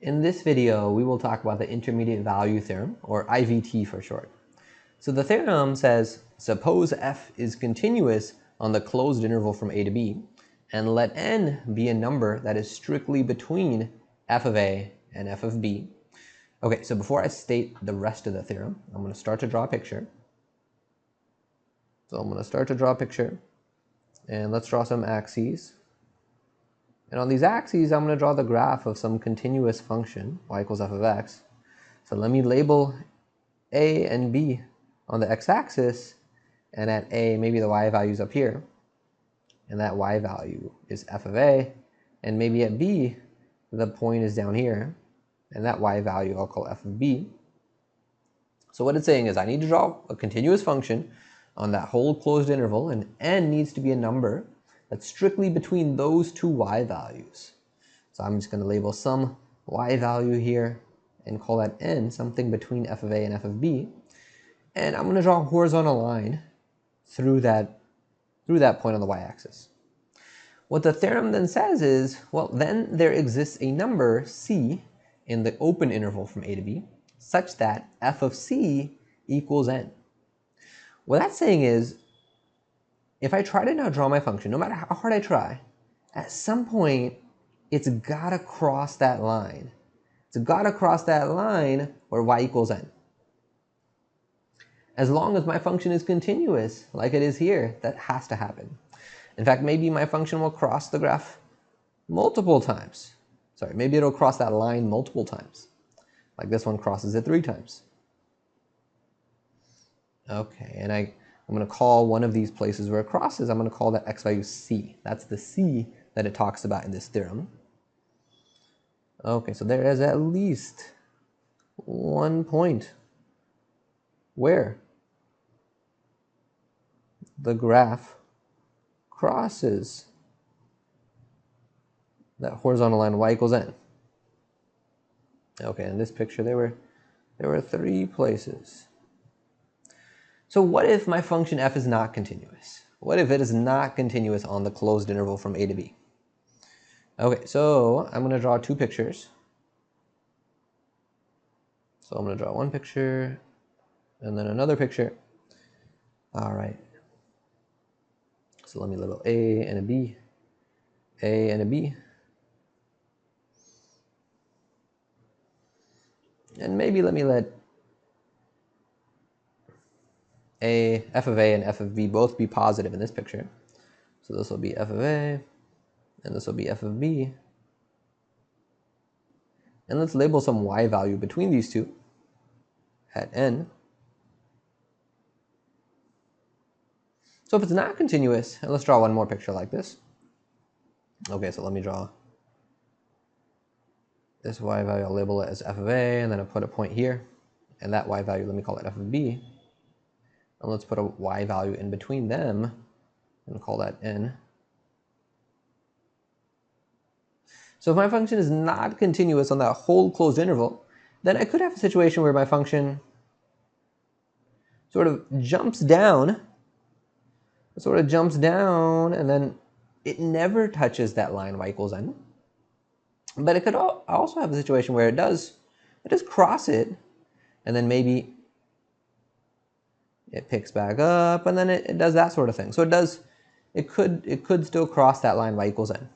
In this video, we will talk about the Intermediate Value Theorem, or IVT for short. So the theorem says, suppose f is continuous on the closed interval from a to b, and let n be a number that is strictly between f of a and f of b. Okay, so before I state the rest of the theorem, I'm going to start to draw a picture. And let's draw some axes. And on these axes, I'm going to draw the graph of some continuous function, y equals f of x. So let me label a and b on the x-axis, and at a, maybe the y value is up here, and that y value is f of a, and maybe at b, the point is down here, and that y value I'll call f of b. So what it's saying is I need to draw a continuous function on that whole closed interval, and n needs to be a number that's strictly between those two y values. So I'm just going to label some y value here and call that n, something between f of a and f of b. And I'm going to draw a horizontal line through that point on the y-axis. What the theorem then says is, well, then there exists a number c in the open interval from a to b such that f of c equals n. What that's saying is, if I try to now draw my function, no matter how hard I try, at some point, it's got to cross that line. It's got to cross that line where y equals n. As long as my function is continuous, like it is here, that has to happen. In fact, maybe my function will cross the graph multiple times. Sorry, maybe it'll cross that line multiple times. Like this one crosses it 3 times. Okay, and I'm going to call one of these places where it crosses, I'm going to call that x value c. That's the c that it talks about in this theorem. Okay, so there is at least one point where the graph crosses that horizontal line y equals n. Okay, in this picture there were 3 places. So what if my function f is not continuous? What if it is not continuous on the closed interval from a to b? Okay, so I'm going to draw 2 pictures. So I'm going to draw one picture and then another picture. All right. So let me label a and a b, a and a b. And maybe let me let f of a and f of b both be positive in this picture. So this will be f of a, and this will be f of b. And let's label some y value between these two at n. So if it's not continuous, and let's draw one more picture like this. Okay, so let me draw this y value, I'll label it as f of a, and then I'll put a point here. And that y value, let me call it f of b. And let's put a y value in between them and call that n. So if my function is not continuous on that whole closed interval, then I could have a situation where my function sort of jumps down, and then it never touches that line y equals n. But it could also have a situation where it does cross it, and then maybe it picks back up, and then it does that sort of thing. So it could still cross that line y equals n.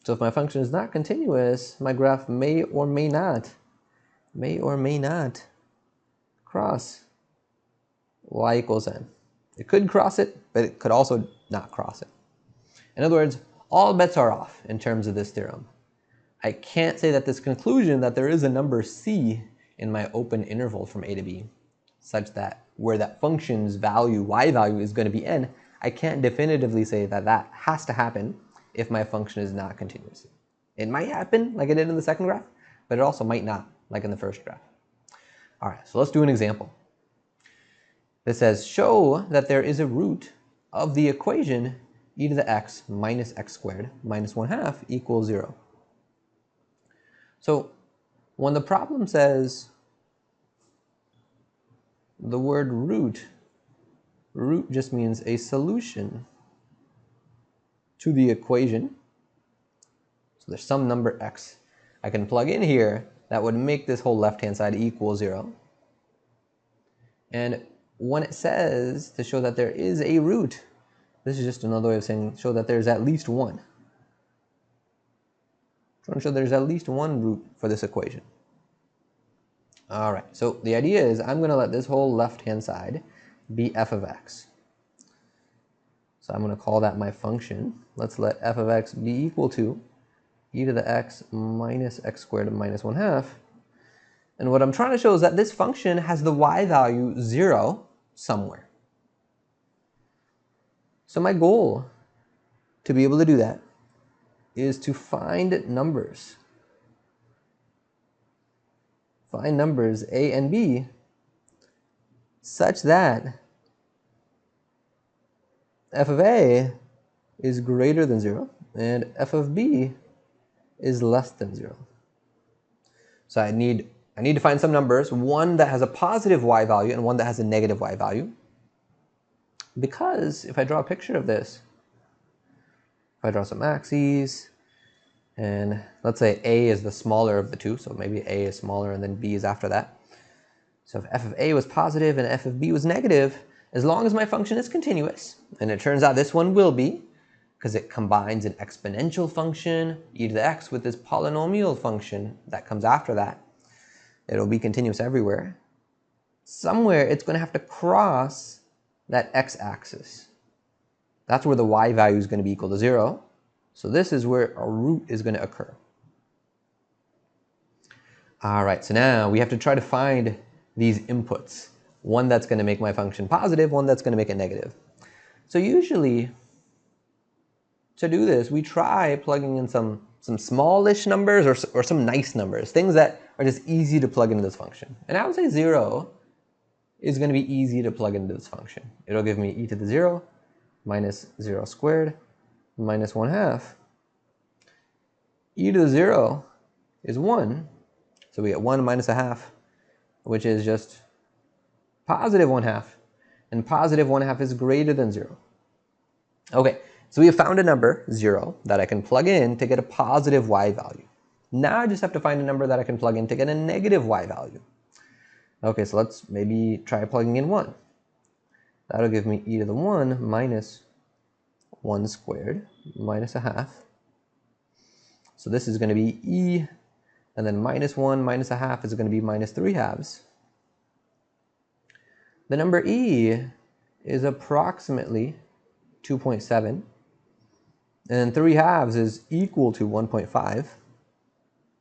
So if my function is not continuous, my graph may or may not cross y equals n. It could cross it, but it could also not cross it. In other words, all bets are off in terms of this theorem. I can't say that this conclusion that there is a number c in my open interval from a to b, such that where that function's value, y value, is going to be n, I can't definitively say that that has to happen if my function is not continuous. It might happen like it did in the second graph, but it also might not, like in the first graph. All right, so let's do an example. This says, show that there is a root of the equation e to the x minus x squared minus 1/2 equals 0. So when the problem says the word root just means a solution to the equation. So there's some number x I can plug in here that would make this whole left-hand side equal 0. And when it says to show that there is a root, this is just another way of saying show that there's at least one. Trying to show there's at least one root for this equation. All right, so the idea is I'm going to let this whole left-hand side be f of x. So I'm going to call that my function. Let's let f of x be equal to e to the x minus x squared minus 1/2. And what I'm trying to show is that this function has the y value 0 somewhere. So my goal to be able to do that is to find numbers. Find numbers a and b such that f of a is greater than 0 and f of b is less than 0. So I need to find some numbers, one that has a positive y value and one that has a negative y value. Because if I draw a picture of this, if I draw some axes, and let's say a is the smaller of the two, so maybe a is smaller and then b is after that. So if f of a was positive and f of b was negative, as long as my function is continuous, and it turns out this one will be, because it combines an exponential function, e to the x, with this polynomial function that comes after that, it'll be continuous everywhere. Somewhere it's going to have to cross that x-axis. That's where the y value is going to be equal to 0. So this is where a root is going to occur. All right, so now we have to try to find these inputs. One that's going to make my function positive, one that's going to make it negative. So usually, to do this, we try plugging in some smallish numbers or some nice numbers, things that are just easy to plug into this function. And I would say 0 is going to be easy to plug into this function. It'll give me e to the 0 minus 0 squared minus 1/2. E to the 0 is 1, so we get 1 minus 1/2, which is just positive 1/2, and positive 1/2 is greater than 0. Okay, so we have found a number, 0, that I can plug in to get a positive y value. Now I just have to find a number that I can plug in to get a negative y value. Okay, so let's maybe try plugging in 1. That'll give me e to the 1 minus 1 squared minus 1/2. So this is going to be e, and then minus 1 minus 1/2 is going to be minus 3/2. The number e is approximately 2.7, and then 3/2 is equal to 1.5.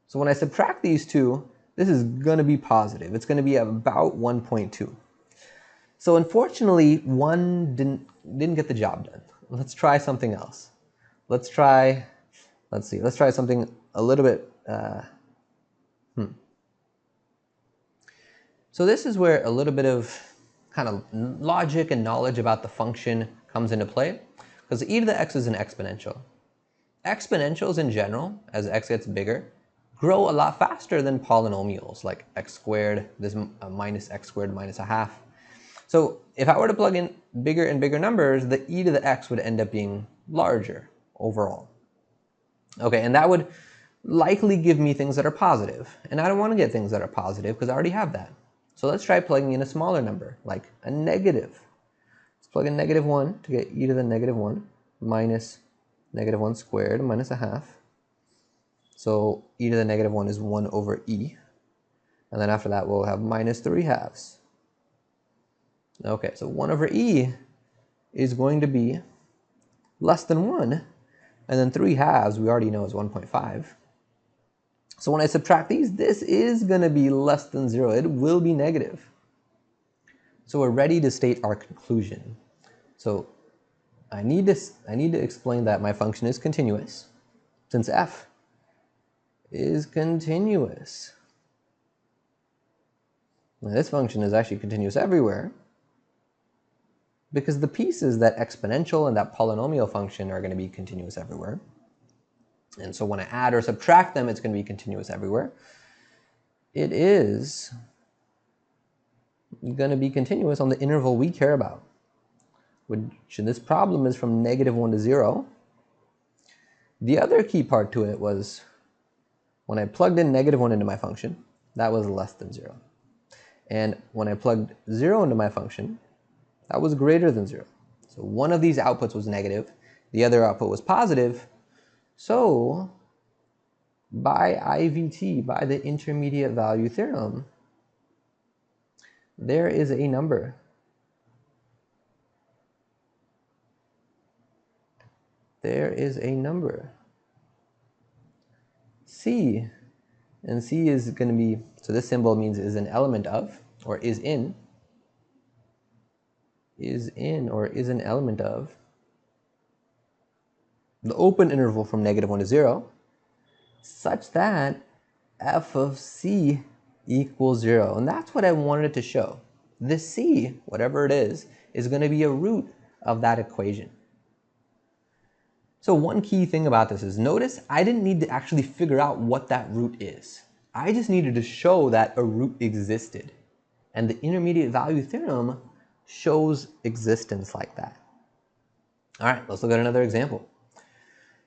So when I subtract these two, this is going to be positive. It's going to be about 1.2. So unfortunately, 1 didn't get the job done. Let's try something else. Let's try something a little bit, So this is where a little bit of kind of logic and knowledge about the function comes into play, because e to the x is an exponential. Exponentials in general, as x gets bigger, grow a lot faster than polynomials like x squared, this minus x squared minus 1/2. So if I were to plug in bigger and bigger numbers, the e to the x would end up being larger overall. Okay, and that would likely give me things that are positive. And I don't want to get things that are positive because I already have that. So let's try plugging in a smaller number, like a negative. Let's plug in -1 to get e to the -1 minus -1 squared minus 1/2. So e to the -1 is 1 over e. And then after that, we'll have minus 3/2. Okay, so 1 over e is going to be less than 1. And then 3/2 we already know is 1.5. So when I subtract these, this is going to be less than 0. It will be negative. So we're ready to state our conclusion. So I need to explain that my function is continuous, since f is continuous. Now this function is actually continuous everywhere, because the pieces, that exponential and that polynomial function, are going to be continuous everywhere. And so when I add or subtract them, it's going to be continuous everywhere. It is going to be continuous on the interval we care about, which in this problem is from -1 to 0. The other key part to it was when I plugged in -1 into my function, that was less than 0. And when I plugged 0 into my function, that was greater than 0. So one of these outputs was negative, the other output was positive. So by IVT, by the Intermediate Value Theorem, there is a number. There is a number, C, and C is going to be, so this symbol means is an element of, or is in or is an element of the open interval from -1 to 0, such that f of c equals 0. And that's what I wanted to show. This c, whatever it is going to be a root of that equation. So one key thing about this is, notice I didn't need to actually figure out what that root is. I just needed to show that a root existed. And the Intermediate Value Theorem shows existence like that. All right, let's look at another example.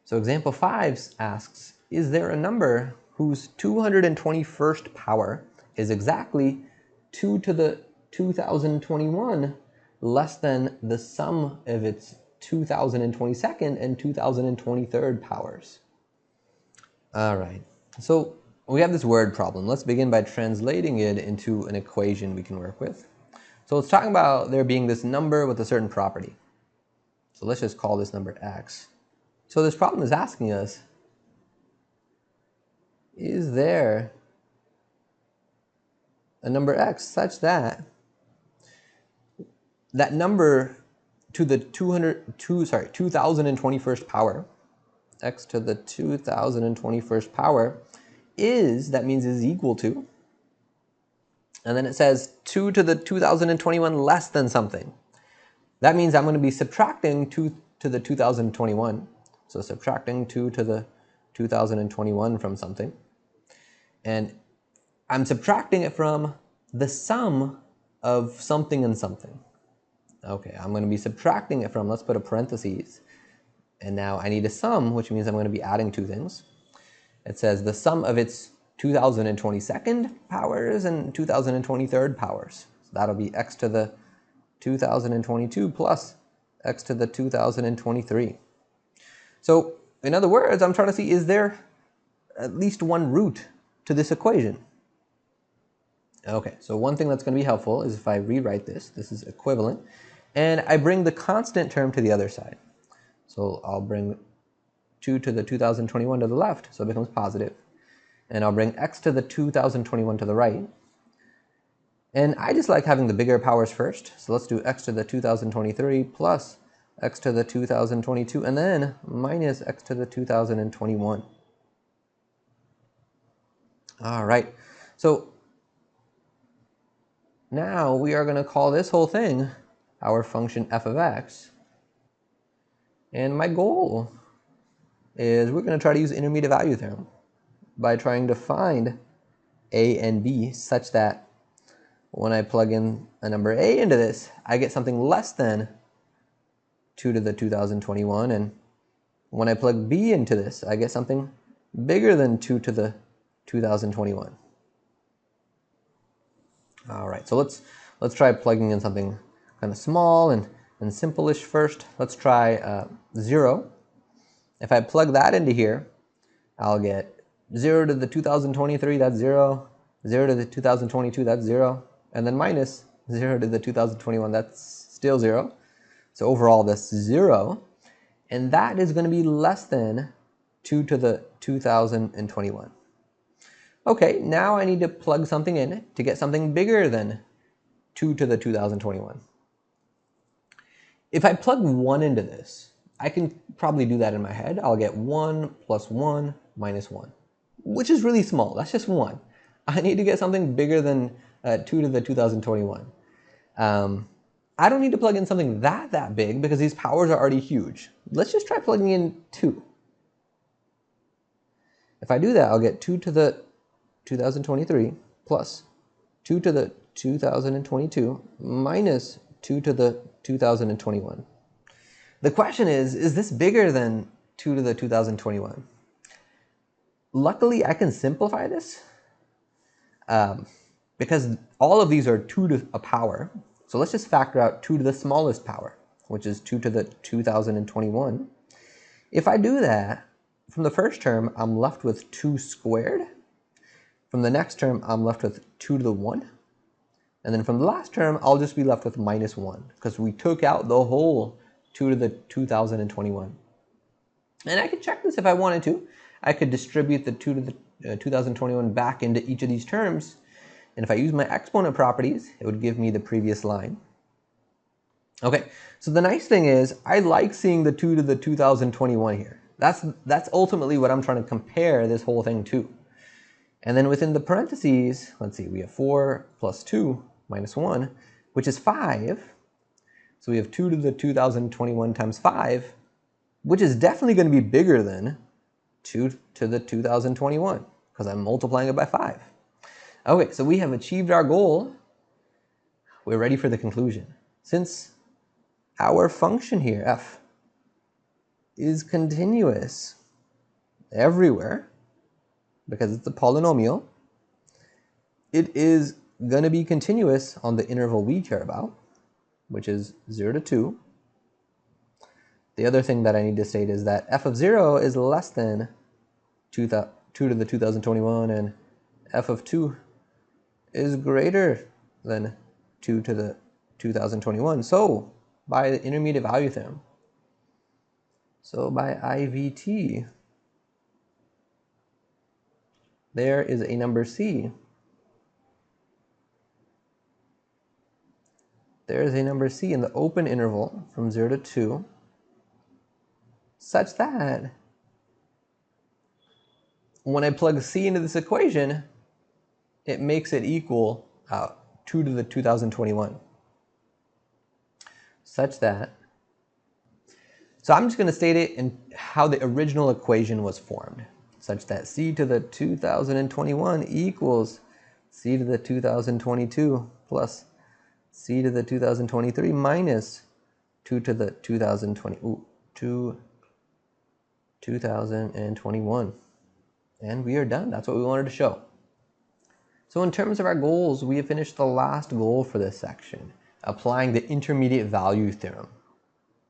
So example 5 asks, is there a number whose 221st power is exactly 2 to the 2021 less than the sum of its 2022nd and 2023rd powers? All right, so we have this word problem. Let's begin by translating it into an equation we can work with. So it's talking about there being this number with a certain property. So let's just call this number x. So this problem is asking us, is there a number x such that that number to the 2021st power, x to the 2021st power, that means is equal to, and then it says 2 to the 2021 less than something. That means I'm going to be subtracting 2 to the 2021. So subtracting 2 to the 2021 from something. And I'm subtracting it from the sum of something and something. Okay, I'm going to be subtracting it from, let's put a parentheses. And now I need a sum, which means I'm going to be adding two things. It says the sum of its 2022nd powers and 2023rd powers. So that'll be x to the 2022 plus x to the 2023. So in other words, I'm trying to see, is there at least one root to this equation? Okay, so one thing that's going to be helpful is if I rewrite this is equivalent, and I bring the constant term to the other side. So I'll bring 2 to the 2021 to the left, so it becomes positive. And I'll bring x to the 2021 to the right. And I just like having the bigger powers first, so let's do x to the 2023 plus x to the 2022, and then minus x to the 2021. All right, so now we are going to call this whole thing our function f of x. And my goal is we're going to try to use Intermediate Value Theorem by trying to find a and b such that when I plug in a number a into this, I get something less than 2 to the 2021, and when I plug b into this, I get something bigger than 2 to the 2021. All right, so let's try plugging in something kind of small and simple-ish first. Let's try 0. If I plug that into here, I'll get 0 to the 2023, that's 0. 0 to the 2022, that's 0. And then minus 0 to the 2021, that's still 0. So overall, that's 0. And that is going to be less than 2 to the 2021. Okay, now I need to plug something in to get something bigger than 2 to the 2021. If I plug 1 into this, I can probably do that in my head. I'll get 1 plus 1 minus 1, which is really small. That's just 1. I need to get something bigger than 2 to the 2021. I don't need to plug in something that big because these powers are already huge. Let's just try plugging in 2. If I do that, I'll get 2 to the 2023 plus 2 to the 2022 minus 2 to the 2021. The question is this bigger than 2 to the 2021? Luckily, I can simplify this because all of these are 2 to a power. So let's just factor out 2 to the smallest power, which is 2 to the 2021. If I do that, from the first term, I'm left with 2 squared. From the next term, I'm left with 2 to the 1. And then from the last term, I'll just be left with minus 1 because we took out the whole 2 to the 2021. And I could check this if I wanted to. I could distribute the 2 to the 2021 back into each of these terms. And if I use my exponent properties, it would give me the previous line. Okay, so the nice thing is I like seeing the 2 to the 2021 here. That's ultimately what I'm trying to compare this whole thing to. And then within the parentheses, let's see, we have 4 plus 2 minus 1, which is 5. So we have 2 to the 2021 times 5, which is definitely going to be bigger than 2 to the 2021 because I'm multiplying it by 5. Okay, so we have achieved our goal. We're ready for the conclusion. Since our function here, f, is continuous everywhere, because it's a polynomial, it is going to be continuous on the interval we care about, which is 0 to 2. The other thing that I need to state is that f of 0 is less than 2 to the 2021, and f of 2 is greater than 2 to the 2021. So, by the Intermediate Value Theorem, so by IVT, there is a number c. There is a number c in the open interval from 0 to 2 such that when I plug c into this equation, it makes it equal 2 to the 2021. Such that, so I'm just going to state it in how the original equation was formed, such that c to the 2021 equals c to the 2022 plus c to the 2023 minus 2 to the 2021. And we are done. That's what we wanted to show. So in terms of our goals, we have finished the last goal for this section, applying the intermediate value theorem.